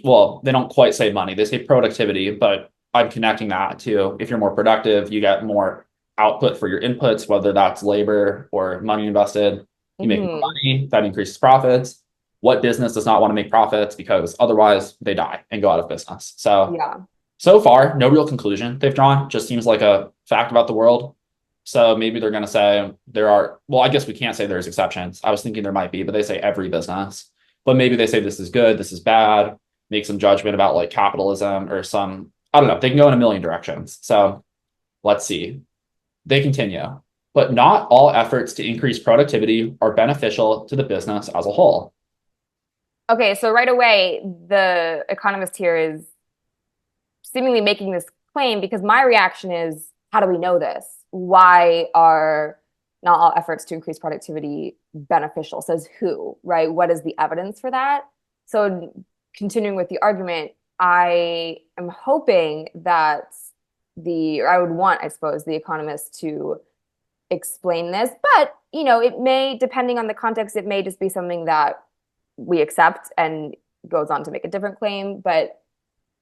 Well, they don't quite say money. They say productivity, but I'm connecting that to if you're more productive, you get more output for your inputs, whether that's labor or money invested. You make more money, that increases profits. What business does not want to make profits because otherwise they die and go out of business? So, yeah. So far, no real conclusion they've drawn. Just seems like a fact about the world. So maybe they're going to say well, I guess we can't say there's exceptions. I was thinking there might be, but they say every business. But maybe they say this is good, this is bad, make some judgment about like capitalism or I don't know. They can go in a million directions. So let's see. They continue. But not all efforts to increase productivity are beneficial to the business as a whole. Okay, so right away, the economist here is seemingly making this claim because my reaction is, how do we know this? Why are not all efforts to increase productivity beneficial? Says who, right? What is the evidence for that? So continuing with the argument, I am hoping that or I would want, I suppose, the economist to explain this. But, it may, depending on the context, it may just be something that we accept and goes on to make a different claim. But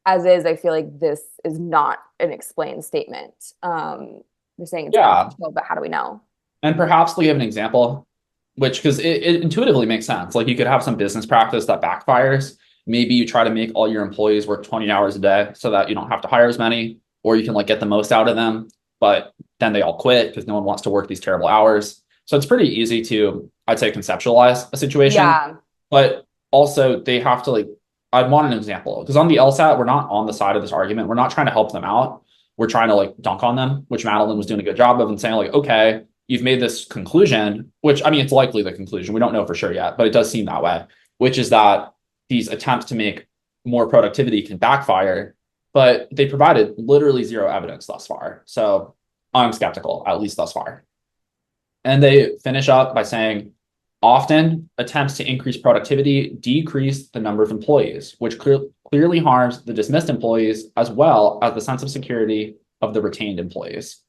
as is, I feel like this is not an explained statement. They're saying it's Yeah. beneficial, but how do we know? And perhaps we have an example, which because it intuitively makes sense. Like you could have some business practice that backfires. Maybe you try to make all your employees work 20 hours a day so that you don't have to hire as many, or you can like get the most out of them, but then they all quit because no one wants to work these terrible hours. So it's pretty easy to, I'd say, conceptualize a situation, Yeah. but also they have to like, I'd want an example because on the LSAT, we're not on the side of this argument. We're not trying to help them out. We're trying to like dunk on them, which Madeline was doing a good job of and saying like, okay, you've made this conclusion, which I mean, it's likely the conclusion. We don't know for sure yet, but it does seem that way, which is that these attempts to make more productivity can backfire, but they provided literally zero evidence thus far. So I'm skeptical, at least thus far. And they finish up by saying, often attempts to increase productivity decrease the number of employees, which clearly harms the dismissed employees as well as the sense of security of the retained employees.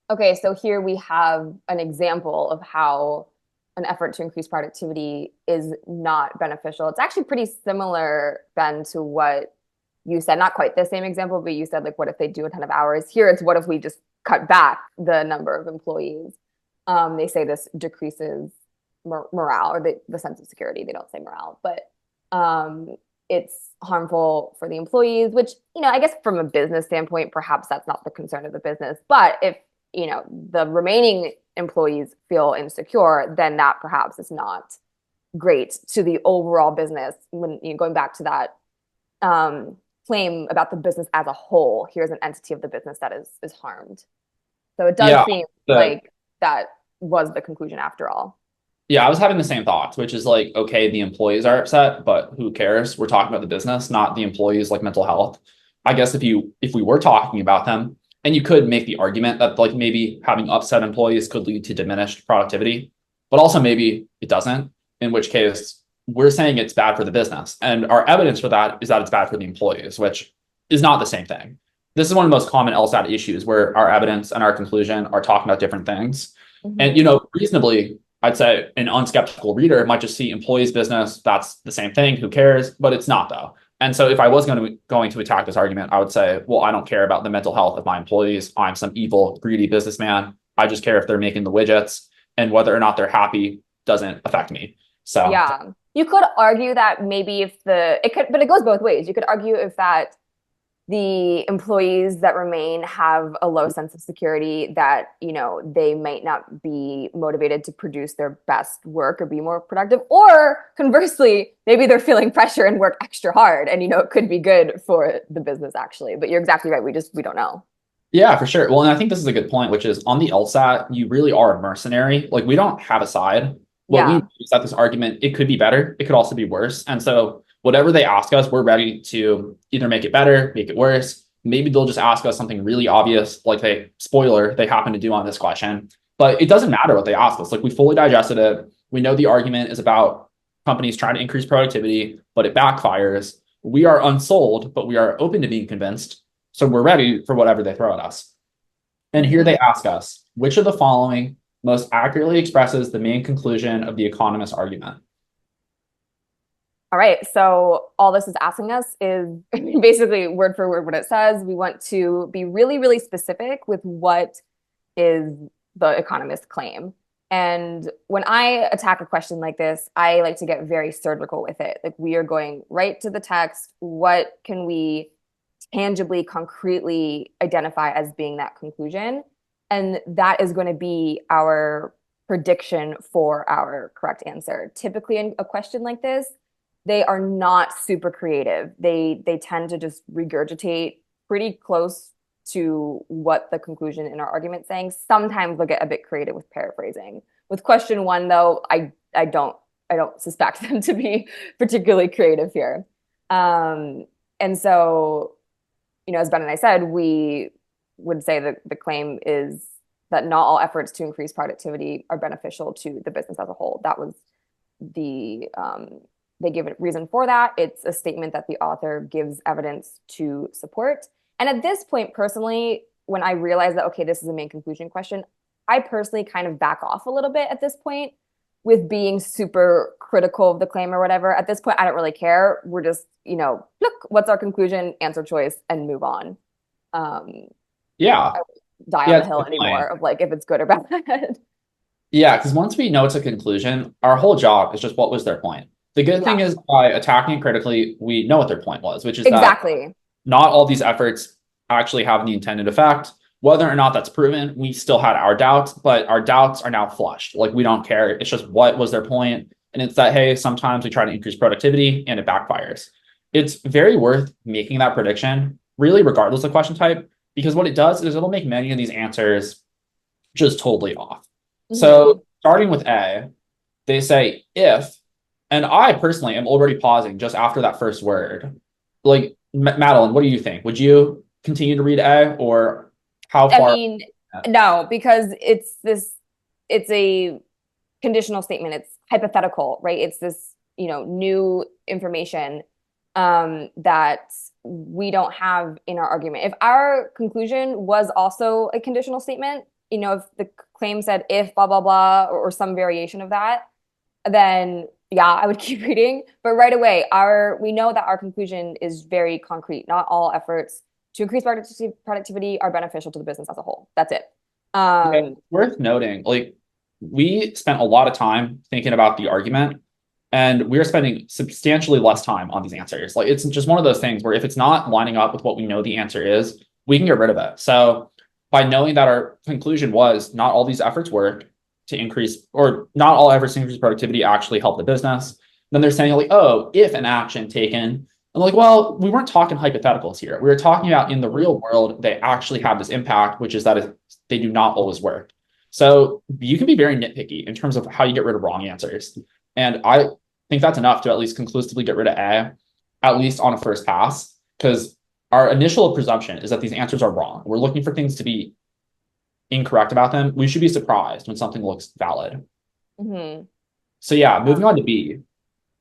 Okay, so here we have an example of how an effort to increase productivity is not beneficial. It's actually pretty similar, Ben, to what you said. Not quite the same example, but you said, like, what if they do a ton of hours? Here, it's what if we just cut back the number of employees? They say this decreases morale or the sense of security. They don't say morale, but it's harmful for the employees, which, I guess from a business standpoint, perhaps that's not the concern of the business. But if the remaining employees feel insecure, then that perhaps is not great to the overall business. When going back to that claim about the business as a whole, here's an entity of the business that is harmed. So it does seem like that was the conclusion after all. Yeah, I was having the same thoughts, which is like, okay, the employees are upset, but who cares? We're talking about the business, not the employees like mental health. I guess if we were talking about them, and you could make the argument that like maybe having upset employees could lead to diminished productivity, but also maybe it doesn't, in which case we're saying it's bad for the business. And our evidence for that is that it's bad for the employees, which is not the same thing. This is one of the most common LSAT issues where our evidence and our conclusion are talking about different things. Mm-hmm. And, reasonably, I'd say an unskeptical reader might just see employees business. That's the same thing. Who cares? But it's not though. And so if I was going to attack this argument, I would say, well, I don't care about the mental health of my employees. I'm some evil, greedy businessman. I just care if they're making the widgets, and whether or not they're happy doesn't affect me. So yeah, you could argue that maybe but it goes both ways. You could argue if that the employees that remain have a low sense of security, that they might not be motivated to produce their best work or be more productive, or conversely, maybe they're feeling pressure and work extra hard, and it could be good for the business actually. But you're exactly right, we don't know. Yeah, for sure. Well, and I think this is a good point, which is on the LSAT, you really are a mercenary. Like we don't have a side. What we use at this argument, it could be better, it could also be worse. And so whatever they ask us, we're ready to either make it better, make it worse. Maybe they'll just ask us something really obvious, like they happen to do on this question. But it doesn't matter what they ask us. Like we fully digested it. We know the argument is about companies trying to increase productivity, but it backfires. We are unsold, but we are open to being convinced. So we're ready for whatever they throw at us. And here they ask us, which of the following most accurately expresses the main conclusion of the economist's argument? All right, so all this is asking us is basically word for word what it says. We want to be really, really specific with what is the economist's claim. And when I attack a question like this, I like to get very surgical with it. Like we are going right to the text. What can we tangibly, concretely identify as being that conclusion? And that is going to be our prediction for our correct answer. Typically in a question like this, they are not super creative. They tend to just regurgitate pretty close to what the conclusion in our argument is saying. Sometimes they'll get a bit creative with paraphrasing. With question one, though, I don't suspect them to be particularly creative here. And so, as Ben and I said, we would say that the claim is that not all efforts to increase productivity are beneficial to the business as a whole. That was they give a reason for that. It's a statement that the author gives evidence to support. And at this point, personally, when I realize that, okay, this is a main conclusion question, I personally kind of back off a little bit at this point with being super critical of the claim or whatever. At this point, I don't really care. We're just, look, what's our conclusion, answer choice, and move on. Yeah. I won't die on Yeah, the it's a hill good anymore point. of like if it's good or bad. Yeah, because once we know it's a conclusion, our whole job is just what was their point. The good Yeah, thing is by attacking it critically, we know what their point was, which is that exactly. not all these efforts actually have the intended effect. Whether or not that's proven, we still had our doubts, but our doubts are now flushed. Like we don't care. It's just what was their point? And it's that, hey, sometimes we try to increase productivity and it backfires. It's very worth making that prediction, really, regardless of question type, because what it does is it'll make many of these answers just totally off. Hmm. So starting with A, they say if, and I personally am already pausing just after that first word. Like, Madeline, what do you think? Would you continue to read A or how I far? mean, no, because it's a conditional statement. It's hypothetical, right? It's this, new information that we don't have in our argument. If our conclusion was also a conditional statement, if the claim said if blah blah blah or some variation of that, then yeah, I would keep reading. But right away, we know that our conclusion is very concrete. Not all efforts to increase productivity are beneficial to the business as a whole. That's it. Yeah, Um, it's worth noting, like, we spent a lot of time thinking about the argument, and we're spending substantially less time on these answers. Like, it's just one of those things where if it's not lining up with what we know the answer is, we can get rid of it. So, by knowing that our conclusion was not all these efforts work to increase, or not all efforts to increase productivity actually help the business, then they're saying, like, oh, if an action taken. I'm like, well, we weren't talking hypotheticals here. We were talking about in the real world, they actually have this impact, which is that they do not always work. So you can be very nitpicky in terms of how you get rid of wrong answers. And I think that's enough to at least conclusively get rid of A, at least on a first pass, because our initial presumption is that these answers are wrong. We're looking for things to be incorrect about them. We should be surprised when something looks valid. mhm. So yeah, moving on to B.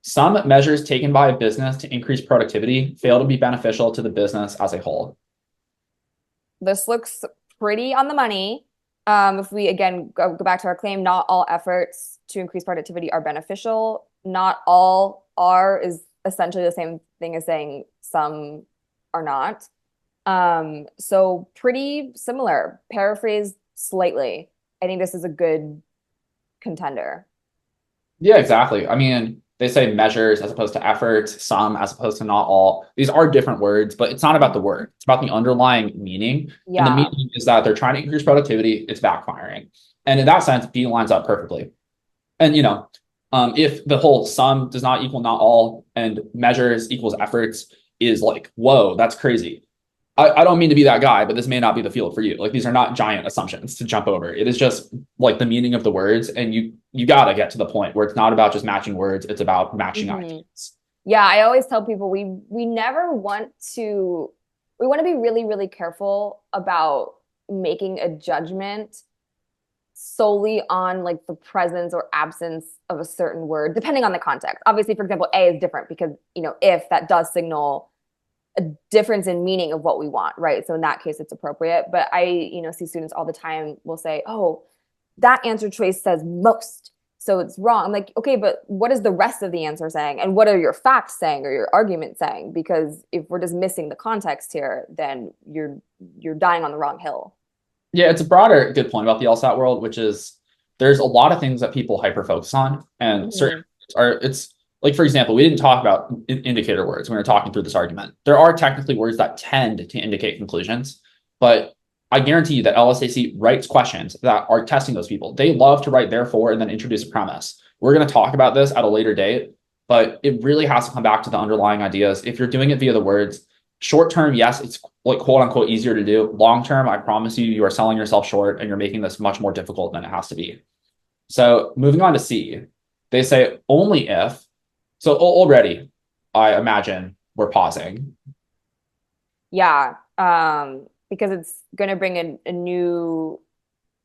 Some measures taken by a business to increase productivity fail to be beneficial to the business as a whole. This looks pretty on the money. If we again go back to our claim, not all efforts to increase productivity are beneficial. Not all are is essentially the same thing as saying some are not. So pretty similar, paraphrased slightly. I think this is a good contender. Yeah, exactly. I mean, they say measures as opposed to efforts, some as opposed to not all. These are different words, but it's not about the word. It's about the underlying meaning. And the Yeah. meaning is that they're trying to increase productivity, it's backfiring. And in that sense, B lines up perfectly. And if the whole sum does not equal not all and measures equals efforts is like, whoa, that's crazy. I don't mean to be that guy, but this may not be the field for you. Like these are not giant assumptions to jump over. It is just like the meaning of the words, and you gotta get to the point where it's not about just matching words, it's about matching Hmm. ideas. Yeah, I always tell people we never want to we want to be really, really careful about making a judgment solely on like the presence or absence of a certain word, depending on the context. Obviously, for example, A is different because, if that does signal a difference in meaning of what we want, right? So in that case, it's appropriate. But I, see students all the time will say, oh, that answer choice says most. So it's wrong. I'm like, okay, but what is the rest of the answer saying? And what are your facts saying or your argument saying? Because if we're just missing the context here, then you're dying on the wrong hill. Yeah, it's a broader good point about the LSAT world, which is there's a lot of things that people hyper focus on, and certain Mhm. are it's like for example, we didn't talk about indicator words when we were talking through this argument. There are technically words that tend to indicate conclusions, but I guarantee you that LSAC writes questions that are testing those people. They love to write therefore and then introduce a premise. We're going to talk about this at a later date, but it really has to come back to the underlying ideas. If you're doing it via the words, short term, yes, it's like quote unquote easier to do. Long term, I promise you, you are selling yourself short and you're making this much more difficult than it has to be. So moving on to C, they say only if. So already, I imagine we're pausing. Yeah, because it's going to bring a new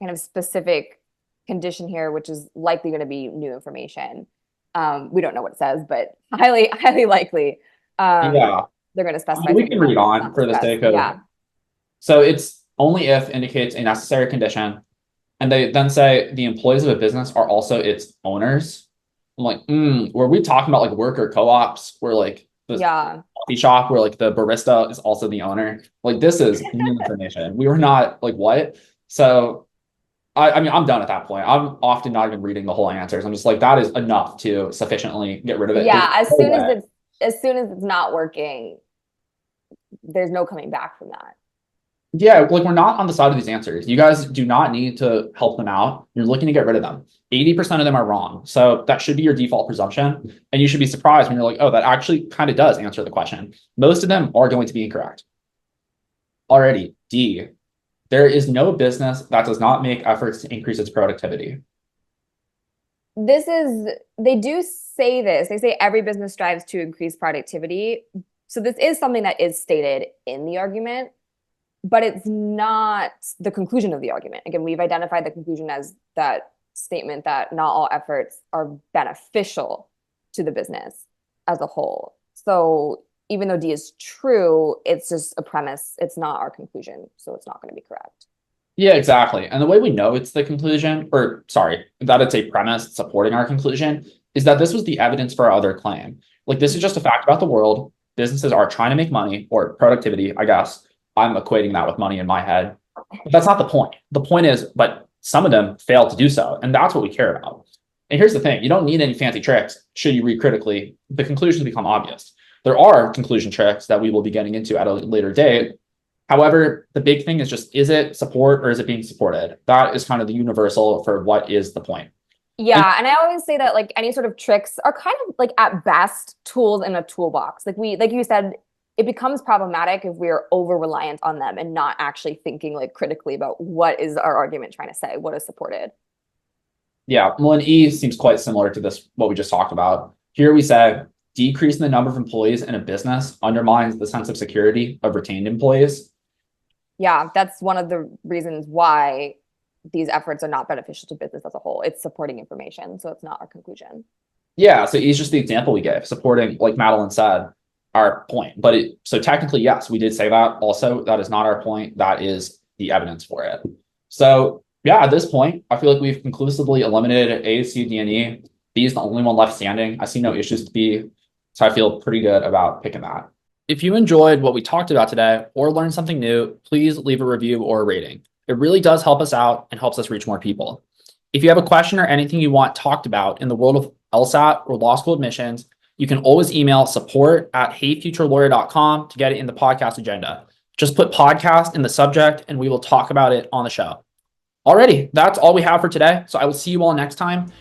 kind of specific condition here, which is likely going to be new information. We don't know what it says, but highly, highly likely Yeah, they're going to I mean, specify we something can read that's on not for the discussed. sake of. Yeah. So it's only if indicates a necessary condition. And they then say the employees of a business are also its owners. I'm like, were we talking about like worker co-ops where like the Yeah. coffee shop where like the barista is also the owner? Like this is new information. We were not like what? So I mean, I'm done at that point. I'm often not even reading the whole answers. I'm just like, that is enough to sufficiently get rid of it. There's Yeah, no way. as soon as it's not working, there's no coming back from that. Yeah, like we're not on the side of these answers. You guys do not need to help them out. You're looking to get rid of them. 80% of them are wrong. So that should be your default presumption. And you should be surprised when you're like, oh, that actually kind of does answer the question. Most of them are going to be incorrect. Already, D, there is no business that does not make efforts to increase its productivity. They do say this. They say every business strives to increase productivity. So this is something that is stated in the argument, but it's not the conclusion of the argument. Again, we've identified the conclusion as that statement that not all efforts are beneficial to the business as a whole. So even though D is true, it's just a premise. It's not our conclusion. So it's not going to be correct. Yeah, exactly. And the way we know it's the conclusion, or sorry, that it's a premise supporting our conclusion, is that this was the evidence for our other claim. Like this is just a fact about the world. Businesses are trying to make money or productivity, I guess. I'm equating that with money in my head. But that's not the point. The point is, but some of them fail to do so. And that's what we care about. And here's the thing, you don't need any fancy tricks. Should you read critically, the conclusions become obvious. There are conclusion tricks that we will be getting into at a later date. However, the big thing is just, is it support or is it being supported? That is kind of the universal for what is the point. Yeah, and I always say that like any sort of tricks are kind of like at best tools in a toolbox. Like you said, it becomes problematic if we're over reliant on them and not actually thinking like critically about what is our argument trying to say, what is supported. Yeah, well, and E seems quite similar to this, what we just talked about. Here we say, decreasing the number of employees in a business undermines the sense of security of retained employees. Yeah, that's one of the reasons why these efforts are not beneficial to business as a whole. It's supporting information, so it's not our conclusion. Yeah, so E is just the example we gave, supporting, like Madeline said, our point. But so technically, yes, we did say that. Also, that is not our point. That is the evidence for it. So yeah, at this point, I feel like we've conclusively eliminated A, C, D, and E. B is the only one left standing. I see no issues with B. So I feel pretty good about picking that. If you enjoyed what we talked about today or learned something new, please leave a review or a rating. It really does help us out and helps us reach more people. If you have a question or anything you want talked about in the world of LSAT or law school admissions, you can always email support@heyfuturelawyer.com to get it in the podcast agenda. Just put podcast in the subject and we will talk about it on the show. Alrighty, that's all we have for today. So I will see you all next time.